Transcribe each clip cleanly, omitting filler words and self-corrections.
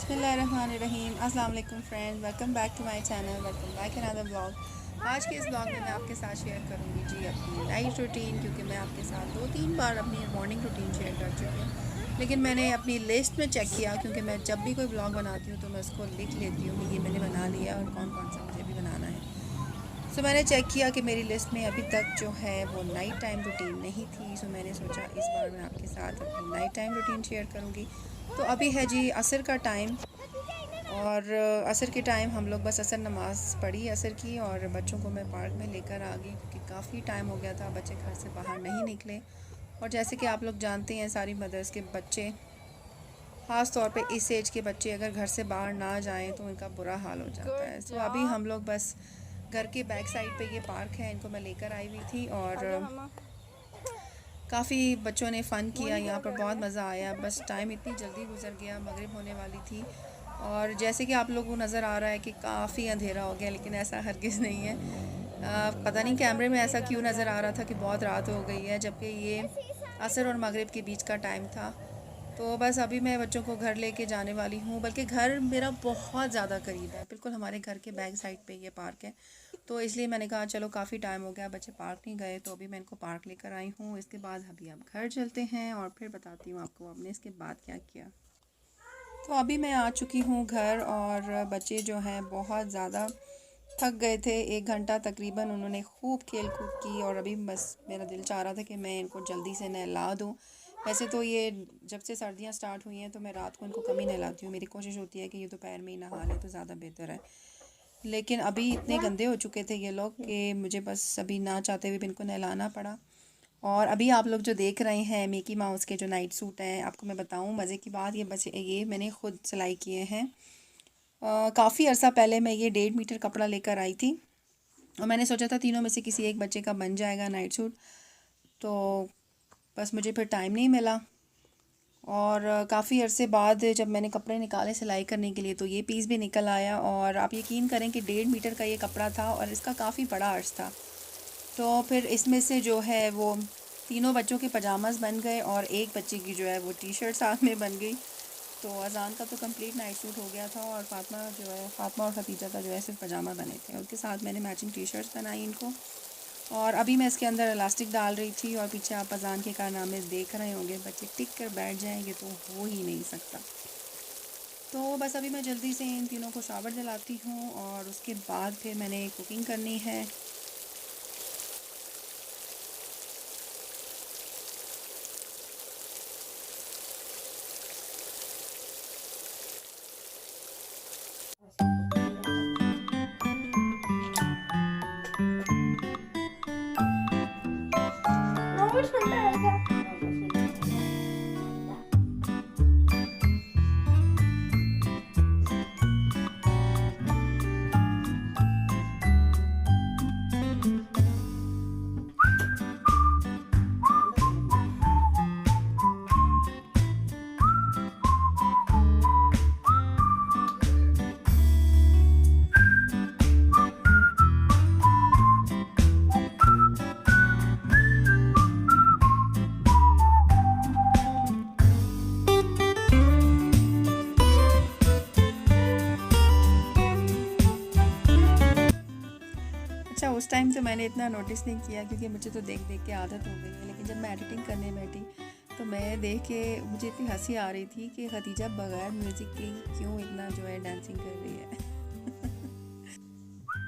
बिस्मिल्लाहिर्रहमानिर्रहीम। अस्सलाम वालेकुम friends, welcome back to my channel, welcome back another blog. आज के इस ब्लॉग में मैं आपके साथ शेयर करूंगी जी अपनी नाइट रूटीन, क्योंकि मैं आपके साथ 2-3 बार अपनी मॉर्निंग रूटीन शेयर कर चुकी हूँ। लेकिन मैंने अपनी लिस्ट में चेक किया, क्योंकि मैं जब भी कोई ब्लॉग बनाती हूँ तो मैं उसको लिख लेती हूँ कि ये मैंने बना लिया और कौन कौन सा मुझे भी बनाना है। सो मैंने चेक किया कि मेरी लिस्ट में अभी तक जो है वो नाइट टाइम रूटीन नहीं थी। सो मैंने सोचा इस बार मैं आपके साथ अपनी नाइट टाइम रूटीन शेयर करूँगी। तो अभी है जी असर का टाइम, और असर के टाइम हम लोग बस असर नमाज़ पढ़ी असर की, और बच्चों को मैं पार्क में लेकर आ गई, क्योंकि काफ़ी टाइम हो गया था बच्चे घर से बाहर नहीं निकले। और जैसे कि आप लोग जानते हैं, सारी मदर्स के बच्चे, ख़ास तौर पे इस एज के बच्चे अगर घर से बाहर ना जाएं तो उनका बुरा हाल हो जाता है। सो अभी हम लोग बस घर के बैक साइड पे ये पार्क है, इनको मैं लेकर आई हुई थी, और काफ़ी बच्चों ने फ़न किया यहाँ पर, बहुत मज़ा आया। बस टाइम इतनी जल्दी गुजर गया, मगरिब होने वाली थी। और जैसे कि आप लोगों को नज़र आ रहा है कि काफ़ी अंधेरा हो गया, लेकिन ऐसा हरगिज़ नहीं है। पता नहीं कैमरे में ऐसा क्यों नज़र आ रहा था कि बहुत रात हो गई है, जबकि ये असर और मगरिब के बीच का टाइम था। तो बस अभी मैं बच्चों को घर लेके जाने वाली हूँ, बल्कि घर मेरा बहुत ज़्यादा करीब है, बिल्कुल हमारे घर के बैक साइड पे ये पार्क है। तो इसलिए मैंने कहा चलो काफ़ी टाइम हो गया, बच्चे पार्क नहीं गए, तो अभी मैं इनको पार्क लेकर आई हूँ। इसके बाद अभी आप घर चलते हैं और फिर बताती हूँ आपको आपने इसके बाद क्या किया। तो अभी मैं आ चुकी हूँ घर, और बच्चे जो हैं बहुत ज़्यादा थक गए थे। 1 घंटा तकरीबन उन्होंने खूब खेल कूद की, और अभी बस मेरा दिल चाह रहा था कि मैं इनको जल्दी से नहला दूँ। वैसे तो ये जब से सर्दियाँ स्टार्ट हुई हैं तो मैं रात को इनको कम ही नहलाती हूँ। मेरी कोशिश होती है कि ये दोपहर में ही नहा लें तो ज़्यादा बेहतर है। लेकिन अभी इतने गंदे हो चुके थे ये लोग कि मुझे बस अभी ना चाहते हुए भी इनको नहलाना पड़ा। और अभी आप लोग जो देख रहे हैं मिकी माउस के जो नाइट सूट हैं, आपको मैं बताऊं मज़े की बात, ये मैंने खुद सिलाई किए हैं। काफ़ी अर्सा पहले मैं ये 1.5 मीटर कपड़ा लेकर आई थी, और मैंने सोचा था तीनों में से किसी एक बच्चे का बन जाएगा नाइट सूट। तो बस मुझे फिर टाइम नहीं मिला, और काफ़ी अरसे बाद जब मैंने कपड़े निकाले सिलाई करने के लिए तो ये पीस भी निकल आया। और आप यकीन करें कि 1.5 मीटर का ये कपड़ा था, और इसका काफ़ी बड़ा अर्ज था। तो फिर इसमें से जो है वो तीनों बच्चों के पजामाज बन गए, और एक बच्चे की जो है वो टी शर्ट साथ में बन गई। तो अजान का तो कंप्लीट नाइट सूट हो गया था, और फातिमा और खतीजा का जो है सिर्फ पजामा बने थे। उसके साथ मैंने मैचिंग टी शर्ट्स बनाई इनको। और अभी मैं इसके अंदर इलास्टिक डाल रही थी, और पीछे आप अजान के कारनामे देख रहे होंगे, बच्चे टिक कर बैठ जाएंगे तो हो ही नहीं सकता। तो बस अभी मैं जल्दी से इन तीनों को शावर दिलाती हूँ, और उसके बाद फिर मैंने कुकिंग करनी है। अच्छा, उस टाइम तो मैंने इतना नोटिस नहीं किया, क्योंकि मुझे तो देख देख के आदत हो गई है। लेकिन जब मैं एडिटिंग करने बैठी तो मैं देख के मुझे इतनी हंसी आ रही थी कि खतीजा बगैर म्यूज़िक के क्यों इतना जो है डांसिंग कर रही है।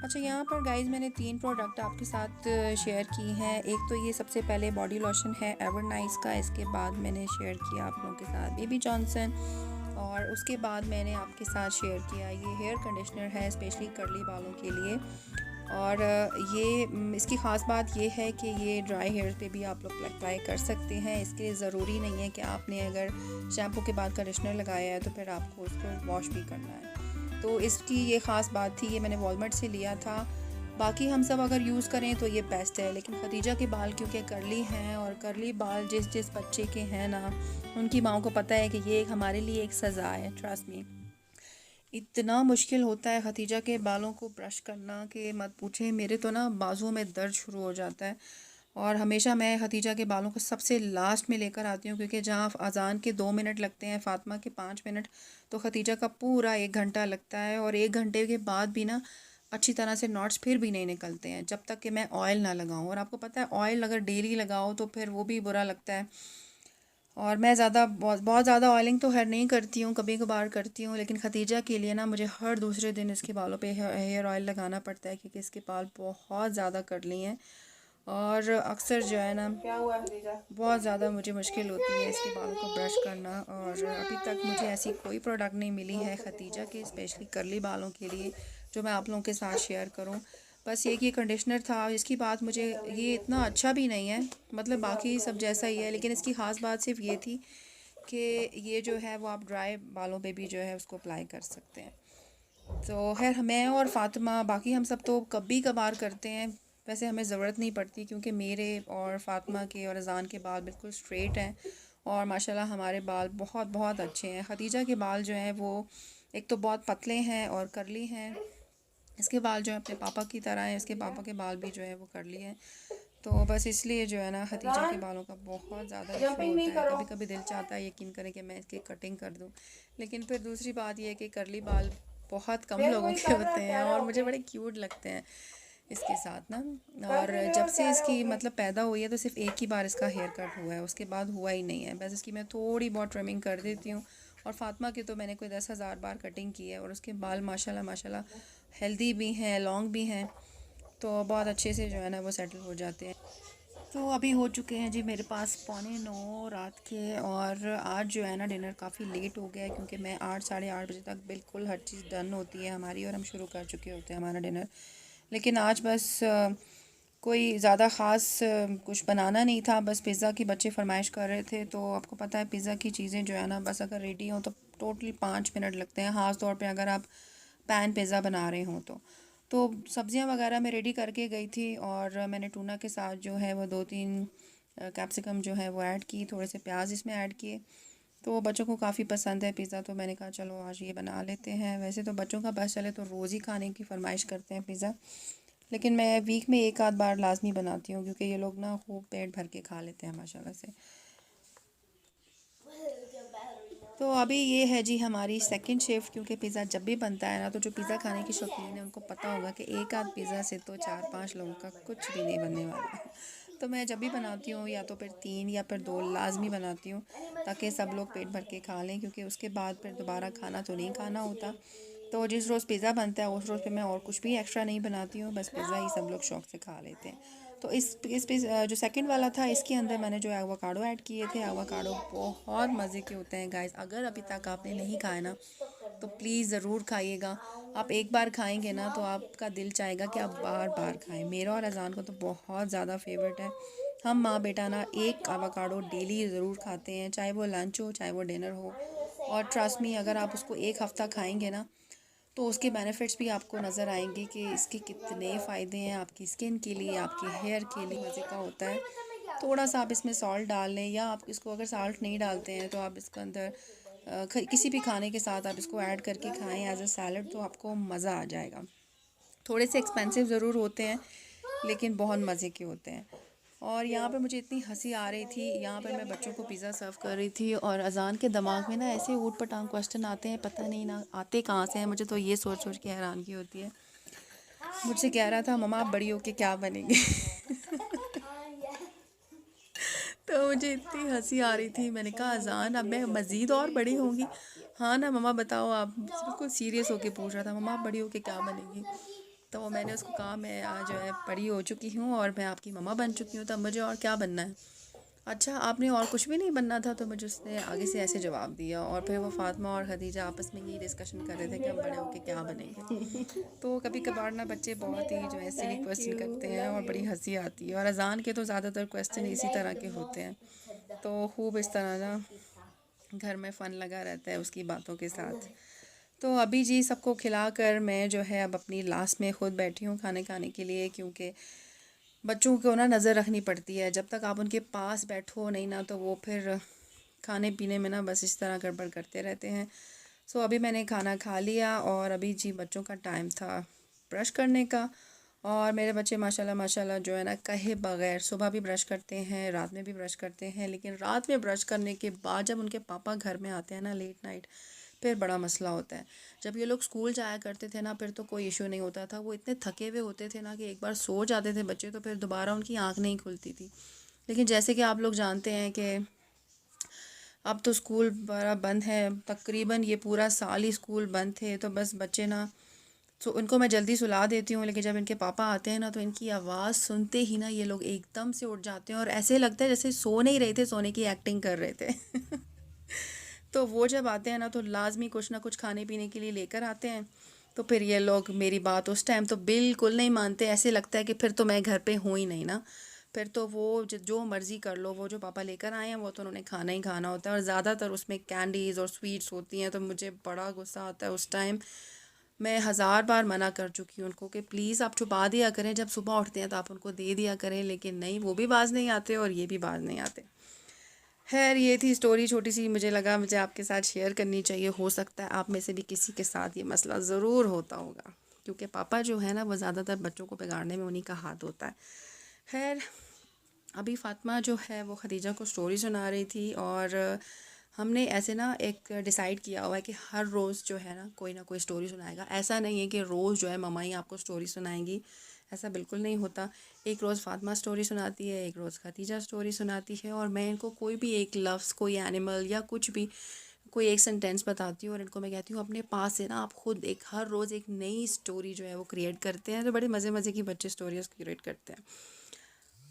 अच्छा, यहाँ पर गाइस मैंने 3 प्रोडक्ट आपके साथ शेयर की हैं। एक तो ये सबसे पहले बॉडी लोशन है एवरनाइस का। इसके बाद मैंने शेयर किया आप लोगों के साथ बेबी जॉनसन, और उसके बाद मैंने आपके साथ शेयर किया ये हेयर कंडीशनर है स्पेशली कर्ली बालों के लिए। और इसकी ख़ास बात ये है कि ये ड्राई हेयर पे भी आप लोग अप्लाई कर सकते हैं। इसके लिए ज़रूरी नहीं है कि आपने अगर शैम्पू के बाद कंडीशनर लगाया है तो फिर आपको उसको वॉश भी करना है। तो इसकी ये ख़ास बात थी, ये मैंने वॉलमार्ट से लिया था। बाकी हम सब अगर यूज़ करें तो ये बेस्ट है, लेकिन खदीजा के बाल क्योंकि कर्ली हैं, और कर्ली बाल जिस जिस बच्चे के हैं ना, उनकी माँ को पता है कि ये हमारे लिए एक सज़ा है। ट्रस्ट मी, इतना मुश्किल होता है खतीजा के बालों को ब्रश करना कि मत पूछें। मेरे तो ना बाजुओं में दर्द शुरू हो जाता है, और हमेशा मैं खतीजा के बालों को सबसे लास्ट में लेकर आती हूँ, क्योंकि जहाँ अजान के 2 मिनट लगते हैं, फ़ातिमा के 5 मिनट, तो खतीजा का पूरा 1 घंटा लगता है। और 1 घंटे के बाद भी ना अच्छी तरह से नॉट्स फिर भी नहीं निकलते हैं जब तक कि मैं ऑयल ना लगाऊँ। और आपको पता है ऑयल अगर डेली लगाओ तो फिर वो भी बुरा लगता है। और मैं बहुत बहुत ज़्यादा ऑयलिंग तो खैर नहीं करती हूँ, कभी कभार करती हूँ, लेकिन खतीजा के लिए ना मुझे हर दूसरे दिन इसके बालों पे हेयर ऑयल लगाना पड़ता है, क्योंकि इसके बाल बहुत ज़्यादा कर्ली हैं। और अक्सर जो है ना क्या हुआ खदीजा? बहुत ज़्यादा मुझे मुश्किल होती है इसके बालों को ब्रश करना। और अभी तक मुझे ऐसी कोई प्रोडक्ट नहीं मिली है खतीजा के स्पेशली करली बालों के लिए जो मैं आप लोगों के साथ शेयर करूं। बस ये कि कंडीशनर था, इसकी बात मुझे ये इतना अच्छा भी नहीं है, मतलब बाकी सब जैसा ही है, लेकिन इसकी ख़ास बात सिर्फ ये थी कि ये जो है वो आप ड्राई बालों पे भी जो है उसको अप्लाई कर सकते हैं। तो खैर मैं और फ़ातिमा, बाकी हम सब तो कभी कभार करते हैं, वैसे हमें ज़रूरत नहीं पड़ती, क्योंकि मेरे और फ़ातिमा के और अज़ान के बाल बिल्कुल स्ट्रेट हैं और माशाल्लाह हमारे बाल बहुत बहुत अच्छे हैं। खदीजा के बाल जो हैं वो एक तो बहुत पतले हैं और करली हैं, इसके बाल जो है अपने पापा की तरह हैं, इसके पापा के बाल भी जो है वो करली हैं। तो बस इसलिए जो है ना खतीजा के रान, बालों का बहुत ज़्यादा इशू जंपिंग नहीं होता है। करो। कभी कभी दिल चाहता है यकीन करें कि मैं इसकी कटिंग कर दूं, लेकिन फिर दूसरी बात यह है कि करली बाल बहुत कम फिर लोगों कोई के कर रहा होते है हैं प्यारा और मुझे होके। बड़े क्यूट लगते हैं इसके साथ ना। कर और क्यों नहीं रहा जब है से प्यारा इसकी होके? मतलब पैदा हुई है तो सिर्फ एक ही बार इसका हेयर कट हुआ है, उसके बाद हुआ ही नहीं है। बस इसकी मैं थोड़ी बहुत ट्रिमिंग कर देती हूँ। और फ़ातिमा की तो मैंने कोई 10,000 बार कटिंग की है, और उसके बाल माशाल्लाह माशाल्लाह हेल्दी भी हैं, लॉन्ग भी हैं, तो बहुत अच्छे से जो है ना वो सेटल हो जाते हैं। तो अभी हो चुके हैं जी मेरे पास 8:45 रात के। और आज जो है ना डिनर काफ़ी लेट हो गया है, क्योंकि मैं 8 साढ़े 8 बजे तक बिल्कुल हर चीज़ डन होती है हमारी और हम शुरू कर चुके होते हैं हमारा डिनर। लेकिन आज बस कोई ज़्यादा ख़ास कुछ बनाना नहीं था, बस पिज़्ज़ा की बच्चे फरमाइश कर रहे थे। तो आपको पता है पिज़्ज़ा की चीज़ें जो है ना बस अगर रेडी हो तो टोटली 5 मिनट लगते हैं, ख़ास तौर पे अगर आप पैन पिज़्ज़ा बना रहे हों तो सब्ज़ियाँ वगैरह मैं रेडी करके गई थी। और मैंने टूना के साथ जो है वो 2-3 कैप्सिकम जो है वो ऐड की, थोड़े से प्याज इसमें ऐड किए। तो बच्चों को काफ़ी पसंद है पिज़्ज़ा, तो मैंने कहा चलो आज ये बना लेते हैं। वैसे तो बच्चों का बस चले तो रोज़ ही खाने की फरमाइश करते हैं पिज़्ज़ा, लेकिन मैं वीक में एक आध बार लाजमी बनाती हूँ, क्योंकि ये लोग ना खूब पेट भर के खा लेते हैं माशाल्लाह से। तो अभी ये है जी हमारी सेकंड शिफ्ट, क्योंकि पिज़्ज़ा जब भी बनता है ना तो जो पिज़्ज़ा खाने की शौकीन है उनको पता होगा कि एक आध पिज़्ज़ा से तो 4-5 लोगों का कुछ भी नहीं बनने वाला। तो मैं जब भी बनाती हूँ या तो फिर 3 या फिर 2 लाजमी बनाती हूँ, ताकि सब लोग पेट भर के खा लें, क्योंकि उसके बाद फिर दोबारा खाना तो नहीं खाना होता। तो जिस रोज़ पिज़्ज़ा बनता है उस रोज़ पे मैं और कुछ भी एक्स्ट्रा नहीं बनाती हूँ, बस पिज़्ज़ा ही सब लोग शौक़ से खा लेते हैं। तो इस पे जो सेकंड वाला था इसके अंदर मैंने जो एवोकाडो ऐड किए थे, एवोकाडो बहुत मज़े के होते हैं गाइस। अगर अभी तक आपने नहीं खाया ना तो प्लीज़ ज़रूर खाइएगा। आप एक बार खाएंगे ना तो आपका दिल चाहेगा कि आप बार बार खाएं। मेरा और अजान को तो बहुत ज़्यादा फेवरेट है। हम माँ बेटा ना एक एवोकाडो डेली ज़रूर खाते हैं, चाहे वो लंच हो चाहे वो डिनर हो। और ट्रस्ट मी अगर आप उसको एक हफ़्ता खाएंगे ना तो उसके बेनिफिट्स भी आपको नज़र आएंगे कि इसके कितने फ़ायदे हैं आपकी स्किन के लिए, आपके हेयर के लिए। मज़े का होता है। थोड़ा सा आप इसमें सॉल्ट डाल लें, या आप इसको अगर सॉल्ट नहीं डालते हैं तो आप इसके अंदर किसी भी खाने के साथ आप इसको ऐड करके खाएं एज अ सैलड, तो आपको मज़ा आ जाएगा। थोड़े से एक्सपेंसिव ज़रूर होते हैं लेकिन बहुत मज़े के होते हैं। और यहाँ पे मुझे इतनी हंसी आ रही थी, यहाँ पर मैं बच्चों को पिज़्ज़ा सर्व कर रही थी और अजान के दिमाग में ना ऐसे ऊट पटांग क्वेश्चन आते हैं, पता नहीं ना आते कहाँ से हैं। मुझे तो ये सोच सोच के हैरानगी होती है। मुझसे कह रहा था मम्मा आप बड़ी होके क्या बनेंगे। तो मुझे इतनी हंसी आ रही थी, मैंने कहा अजान अब मैं मज़ीद और बड़ी होंगी। हाँ ना मम्मा बताओ, आप बिल्कुल सीरियस होके पूछ रहा था मम्मा आप बड़ी होके क्या बनेगी। तो मैंने उसको कहा मैं आज जो है बड़ी हो चुकी हूँ और मैं आपकी मम्मा बन चुकी हूँ, तब मुझे और क्या बनना है। अच्छा आपने और कुछ भी नहीं बनना था, तो मुझे उसने आगे से ऐसे जवाब दिया। और फिर वो फातिमा और खदीजा आपस में यही डिस्कशन कर रहे थे कि हम बड़े होके क्या बनेंगे। तो कभी कभार ना बच्चे बहुत ही जो है सिली थैंक क्वेश्चन यू, करते हैं लव और बड़ी यू। हंसी आती है। और अजान के तो ज़्यादातर क्वेश्चन आई इसी तरह लाइक के द होते हैं। मोस्ट तो खूब इस तरह ना घर में फ़न लगा रहता है उसकी बातों के साथ। तो अभी जी सबको खिलाकर मैं जो है अब अपनी लास्ट में ख़ुद बैठी हूँ खाने खाने के लिए, क्योंकि बच्चों को ना नज़र रखनी पड़ती है। जब तक आप उनके पास बैठो नहीं ना तो वो फिर खाने पीने में ना बस इस तरह गड़बड़ करते रहते हैं। सो अभी मैंने खाना खा लिया और अभी जी बच्चों का टाइम था ब्रश करने का। और मेरे बच्चे माशाल्लाह माशाल्लाह जो है ना कहे बगैर सुबह भी ब्रश करते हैं, रात में भी ब्रश करते हैं। लेकिन रात में ब्रश करने के बाद जब उनके पापा घर में आते हैं ना लेट नाइट, फिर बड़ा मसला होता है। जब ये लोग स्कूल जाया करते थे ना फिर तो कोई इशू नहीं होता था। वो इतने थके हुए होते थे ना कि एक बार सो जाते थे बच्चे तो फिर दोबारा उनकी आँख नहीं खुलती थी। लेकिन जैसे कि आप लोग जानते हैं कि अब तो स्कूल बड़ा बंद है, तकरीबन ये पूरा साल ही स्कूल बंद थे। तो बस बच्चे ना, तो उनको मैं जल्दी सुला देती हूँ। लेकिन जब इनके पापा आते हैं ना तो इनकी आवाज़ सुनते ही ना ये लोग एकदम से उठ जाते हैं और ऐसे लगता है जैसे सो नहीं रहे थे, सोने की एक्टिंग कर रहे थे। तो वो जब आते हैं ना तो लाजमी कुछ ना कुछ खाने पीने के लिए लेकर आते हैं। तो फिर ये लोग मेरी बात उस टाइम तो बिल्कुल नहीं मानते। ऐसे लगता है कि फिर तो मैं घर पे हूँ ही नहीं ना। फिर तो वो जो मर्ज़ी कर लो, वो जो पापा लेकर आए हैं वो तो उन्होंने खाना ही खाना होता है। और ज़्यादातर उसमें कैंडीज़ और स्वीट्स होती हैं तो मुझे बड़ा गुस्सा आता है उस टाइम। मैं हज़ार बार मना कर चुकी हूँ उनको कि प्लीज़ आप छुपा दिया करें, जब सुबह उठते हैं तो आप उनको दे दिया करें। लेकिन नहीं, वो भी बाज नहीं आते और ये भी बाज नहीं आते। खैर ये थी स्टोरी छोटी सी, मुझे लगा मुझे आपके साथ शेयर करनी चाहिए। हो सकता है आप में से भी किसी के साथ ये मसला ज़रूर होता होगा, क्योंकि पापा जो है ना वो ज़्यादातर बच्चों को बिगाड़ने में उन्हीं का हाथ होता है। खैर अभी फ़ातिमा जो है वो खदीजा को स्टोरी सुना रही थी। और हमने ऐसे ना एक डिसाइड किया हुआ है कि हर रोज़ जो है ना कोई स्टोरी सुनाएगा। ऐसा नहीं है कि रोज़ जो है मम्मा ही आपको स्टोरी सुनाएंगी, ऐसा बिल्कुल नहीं होता। एक रोज़ फ़ातिमा स्टोरी सुनाती है, एक रोज़ खदीजा स्टोरी सुनाती है। और मैं इनको कोई भी एक लफ्ज़, कोई एनिमल या कुछ भी, कोई एक सेंटेंस बताती हूँ और इनको मैं कहती हूँ अपने पास से ना आप खुद एक हर रोज़ एक नई स्टोरी जो है वो क्रिएट करते हैं। तो बड़े मज़े मज़े की बच्चे स्टोरीज क्रिएट करते हैं।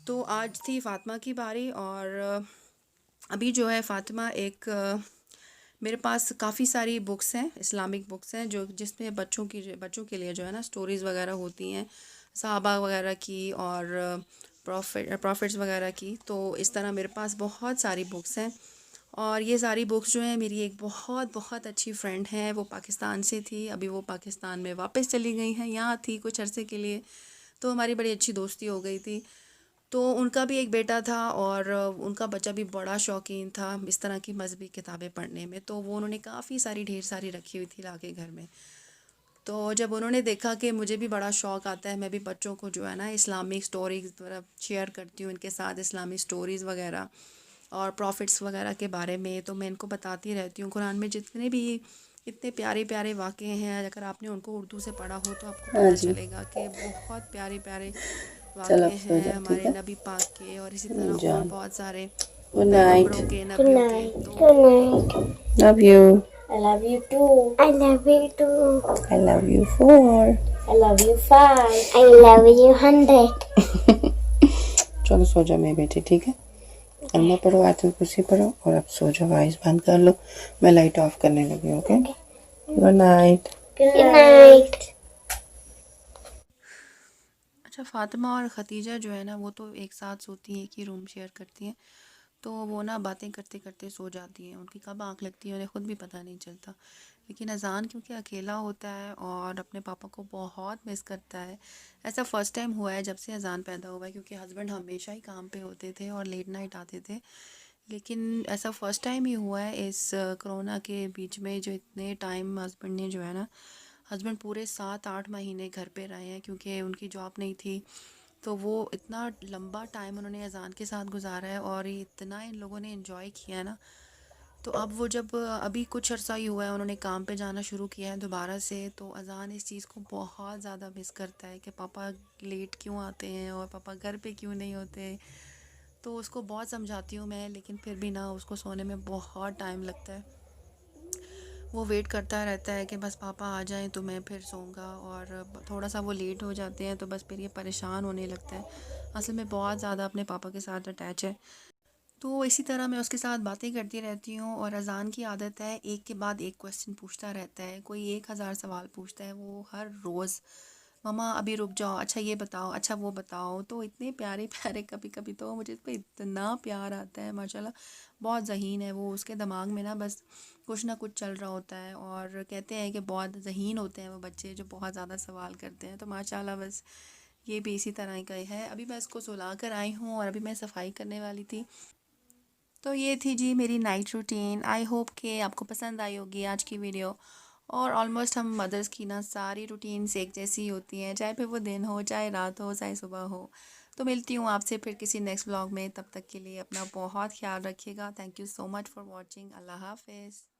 तो आज थी फ़ातिमा की बारी। और अभी जो है फ़ातिमा एक मेरे पास काफ़ी सारी बुक्स हैं, इस्लामिक बुक्स हैं, जो जिसमें बच्चों के लिए जो है ना स्टोरीज़ वगैरह होती हैं, सहाबा वगैरह की और प्रॉफिट्स वगैरह की। तो इस तरह मेरे पास बहुत सारी बुक्स हैं। और ये सारी बुक्स जो हैं, मेरी एक बहुत बहुत अच्छी फ्रेंड है, वो पाकिस्तान से थी, अभी वो पाकिस्तान में वापस चली गई हैं। यहाँ थी कुछ अरसे के लिए, तो हमारी बड़ी अच्छी दोस्ती हो गई थी। तो उनका भी एक बेटा था और उनका बच्चा भी बड़ा शौकीन था इस तरह की मजहबी किताबें पढ़ने में। तो वो उन्होंने काफ़ी सारी ढेर सारी रखी हुई थी लाके घर में। तो जब उन्होंने देखा कि मुझे भी बड़ा शौक़ आता है, मैं भी बच्चों को जो है ना इस्लामिक स्टोरीज शेयर करती हूँ इनके साथ, इस्लामिक स्टोरीज़ वगैरह और प्रॉफिट्स वगैरह के बारे में, तो मैं इनको बताती रहती हूँ। कुरान में जितने भी इतने प्यारे प्यारे वाक़े हैं, अगर आपने उनको उर्दू से पढ़ा हो तो आपको हाँ पता जी। चलेगा कि बहुत प्यारे प्यारे चल वाक़े अब सो हैं जा, ठीक हमारे है। नबी पाक के, और इसी तरह और जान। बहुत सारे गुड नाइट। पैगंबरों के, नबियों के। तो good night. Love you. I love you too. I love you too. I love you 4. I love you 5. I love you 100. चलो सो जाओ मेरी बेटी, ठीक है। अल्लाह पढ़ो, आयतुल कुर्सी पढ़ो और अब सो जाओ। आइज़ बंद कर लो, मैं लाइट ऑफ करने लगी हूँ। Okay, good night. Good night. अच्छा, फ़ातिमा और ख़तीजा जो है ना वो तो एक साथ सोती हैं, एक ही रूम शेयर करती हैं। तो वो ना बातें करते करते सो जाती हैं, उनकी कब आँख लगती है उन्हें ख़ुद भी पता नहीं चलता। लेकिन अज़ान क्योंकि अकेला होता है और अपने पापा को बहुत मिस करता है। ऐसा फ़र्स्ट टाइम हुआ है जब से अज़ान पैदा हुआ है, क्योंकि हस्बैंड हमेशा ही काम पे होते थे और लेट नाइट आते थे। लेकिन ऐसा फ़र्स्ट टाइम ही हुआ है इस कोरोना के बीच में, जो इतने टाइम हस्बैंड ने जो है ना, हस्बैंड पूरे 7-8 महीने घर पे रहे हैं क्योंकि उनकी जॉब नहीं थी। तो वो इतना लंबा टाइम उन्होंने अज़ान के साथ गुजारा है और ये इतना इन लोगों ने एंजॉय किया है ना। तो अब वो जब अभी कुछ अरसा ही हुआ है उन्होंने काम पे जाना शुरू किया है दोबारा से, तो अज़ान इस चीज़ को बहुत ज़्यादा मिस करता है कि पापा लेट क्यों आते हैं और पापा घर पे क्यों नहीं होते। तो उसको बहुत समझाती हूँ मैं, लेकिन फिर भी ना उसको सोने में बहुत टाइम लगता है। वो वेट करता रहता है कि बस पापा आ जाएं तो मैं फिर सोऊंगा, और थोड़ा सा वो लेट हो जाते हैं तो बस फिर ये परेशान होने लगता है। असल में बहुत ज़्यादा अपने पापा के साथ अटैच है। तो इसी तरह मैं उसके साथ बातें करती रहती हूँ। और अज़ान की आदत है, एक के बाद एक क्वेश्चन पूछता रहता है, कोई 1000 सवाल पूछता है वो हर रोज़। मम्मा अभी रुक जाओ, अच्छा ये बताओ, अच्छा वो बताओ। तो इतने प्यारे प्यारे, कभी कभी तो मुझे इस पर इतना प्यार आता है माशाल्लाह। बहुत ज़हीन है वो, उसके दिमाग में ना बस कुछ ना कुछ चल रहा होता है। और कहते हैं कि बहुत ज़हीन होते हैं वो बच्चे जो बहुत ज़्यादा सवाल करते हैं। तो माशाल्लाह बस ये भी इसी तरह का ही है। अभी मैं इसको सुला कर आई हूँ और अभी मैं सफाई करने वाली थी। तो ये थी जी मेरी नाइट रूटीन। आई होप कि आपको पसंद आई होगी आज की वीडियो। और ऑलमोस्ट हम मदर्स की ना सारी रूटीन्स एक जैसी ही होती हैं, चाहे फिर वो दिन हो, चाहे रात हो, चाहे सुबह हो। तो मिलती हूँ आपसे फिर किसी नेक्स्ट व्लॉग में, तब तक के लिए अपना बहुत ख्याल रखिएगा। Thank you so much for watching. अल्लाह हाफिज़।